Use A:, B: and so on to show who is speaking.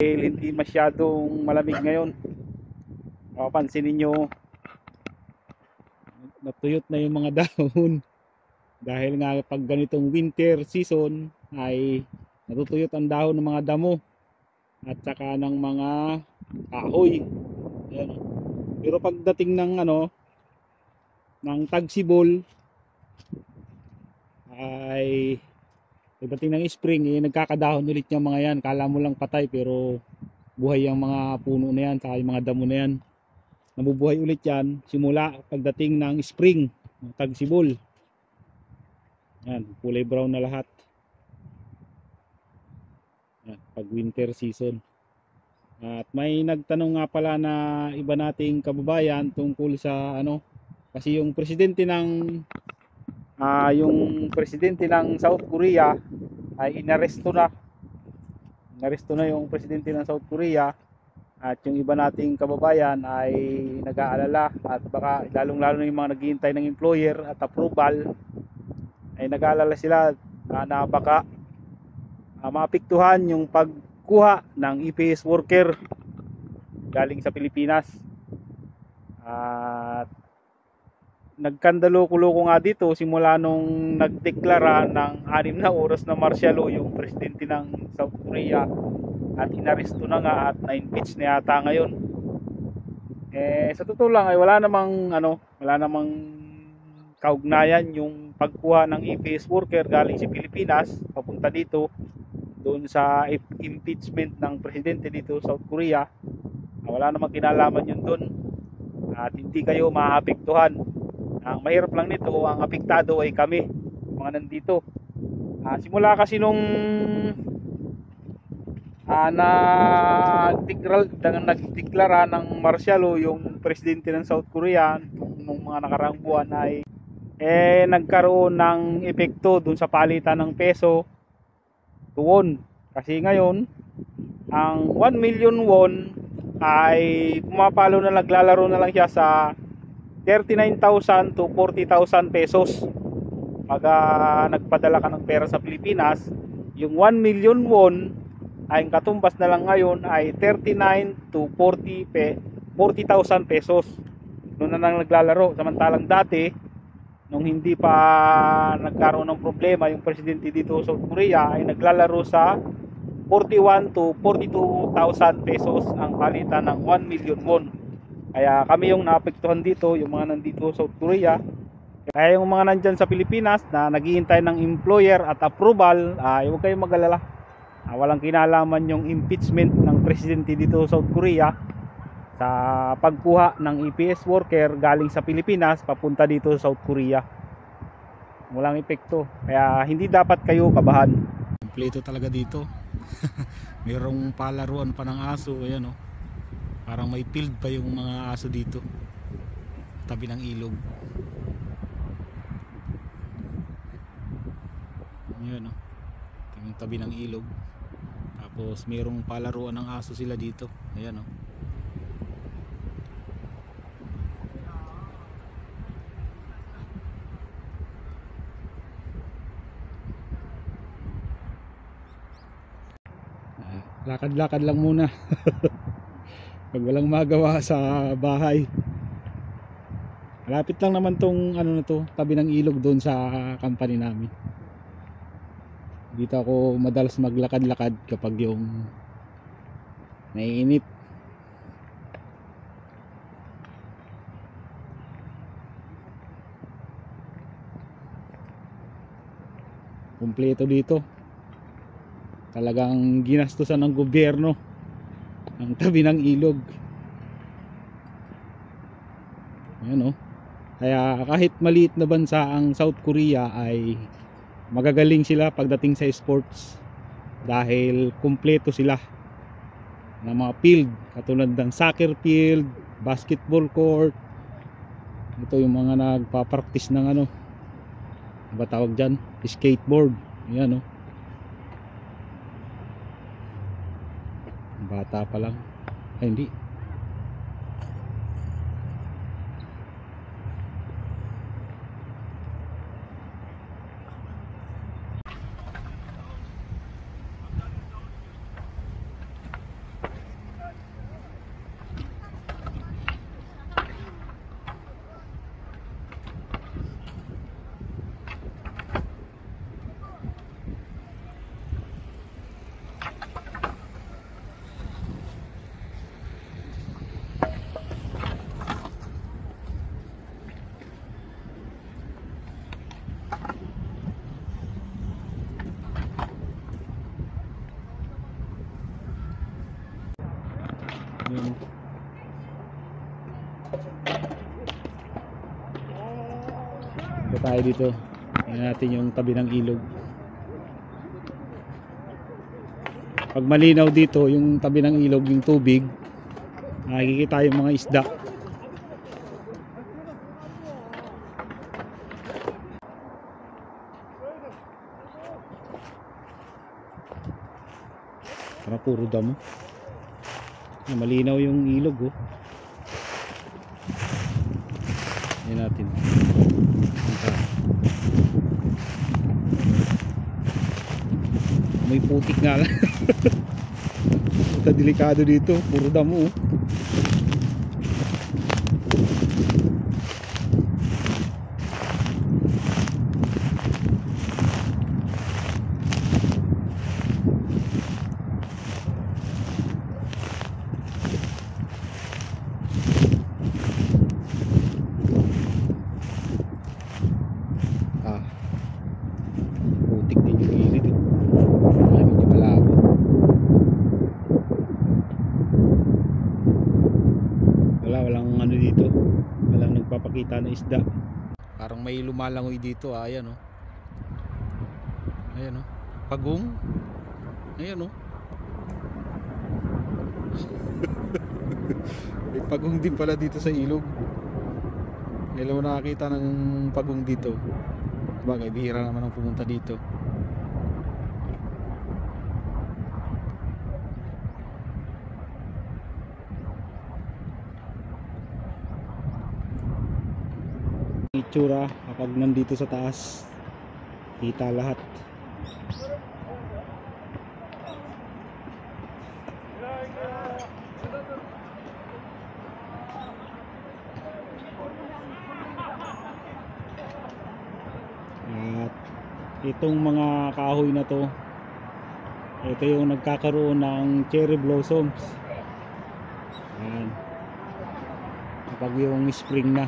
A: hindi masyadong malamig ngayon. Mapapansin ninyo, natuyot na yung mga dahon dahil nga pag ganitong winter season ay natutuyot ang dahon ng mga damo at saka ng mga kahoy. Ayan. Pero pagdating ng ng tagsibol ay pagdating ng spring nagkakadahon ulit yung mga yan. Kala mo lang patay pero buhay ang mga puno na yan saka yung mga damo na yan. Nabubuhay ulit yan simula pagdating ng spring, tagsibol. Yan, kulay brown na lahat. Yan, pag winter season. At may nagtanong nga pala na iba nating kababayan tungkol sa kasi yung presidente ng South Korea ay inaresto na. Inaresto na yung presidente ng South Korea. At yung iba nating kababayan ay nag-aalala at baka lalong-lalo na yung mga naghihintay ng employer at approval ay nag-aalala sila na baka maapektuhan yung pagkuha ng EPS worker galing sa Pilipinas. At nagkandalo-kuloko nga dito simula nung nagdeklara ng 6 na oras na martial law yung presidente ng South Korea at inaresto na nga at na-impeach na yata ngayon. Sa totoo lang ay wala namang kaugnayan yung pagkuha ng EPS worker galing sa Pilipinas papunta dito doon sa impeachment ng presidente dito sa South Korea. Wala namang kinalaman yun doon at hindi kayo maapektuhan. Ang mahirap lang nito, ang apektado ay kami mga nandito. Simula kasi nung nagdeklara ng martial law yung presidente ng South Korea nung mga nakaraang buwan ay nagkaroon ng epekto dun sa palitan ng peso to won. Kasi ngayon ang 1 million won ay pumapalo na, naglalaro na lang siya sa 39,000 to 40,000 pesos. Pag nagpadala ka ng pera sa Pilipinas, yung 1 million won ay katumbas na lang ngayon ay 39 to 40,000 pesos. Doon na lang naglalaro. Samantalang dati nung hindi pa nagkaroon ng problema yung presidente dito sa South Korea ay naglalaro sa 41 to 42,000 pesos ang palitan ng 1 million won. Kaya kami yung naapektuhan dito, yung mga nandito sa South Korea. Kaya yung mga nandyan sa Pilipinas na naghihintay ng employer at approval, huwag kayong mag-alala. Walang kinalaman yung impeachment ng presidente dito sa South Korea sa pagkuha ng EPS worker galing sa Pilipinas papunta dito sa South Korea. Walang epekto. Kaya hindi dapat kayo kabahan. Kompleto talaga dito. Mayroong palaruan pa ng aso. Ayan, oh. Parang may field pa yung mga aso dito. Tabi ng ilog. Ayan, oh. Yung tabi ng ilog. Tapos mayroong palaruan ng aso sila dito. Ayan, oh. Lakad-lakad lang muna. Pag walang magawa sa bahay. Malapit lang naman tong na to, tabi ng ilog doon sa company namin. Dito ako madalas maglakad-lakad kapag yung naiinip. Kumpleto dito. Talagang ginastusan ng gobyerno ang tabi ng ilog. Ayan, oh. Kaya kahit maliit na bansa ang South Korea ay magagaling sila pagdating sa sports dahil kumpleto sila ng mga field katulad ng soccer field, basketball court. Ito yung mga nagpa-practice ng ano ba tawag dyan? Skateboard. Ayan, oh. Bata pa lang. Ay, hindi. Yun. Ito tayo dito. Tingnan natin yung tabi ng ilog. Pag malinaw dito yung tabi ng ilog, yung tubig, makikita yung mga isda. Para puro damo. Malinaw yung ilog, oh. Yan natin. May putik nga lang. Ito delikado dito, puro damo, oh. Putik din yung gilid, oh. Medyo malabo. Walang ano dito, walang nagpapakita na isda. Parang may lumalangoy dito, ayan, oh. Ayan, oh. Pagong. Ayan, oh. May pagong din pala dito sa ilog. Ngayon mo nakakita ng pagong dito. Bagay, bihira naman ang pumunta dito. Itsura kapag nandito sa taas, kita lahat. At itong mga kahoy na to, ito yung nagkakaroon ng cherry blossoms. Ayan. Kapag yung spring na.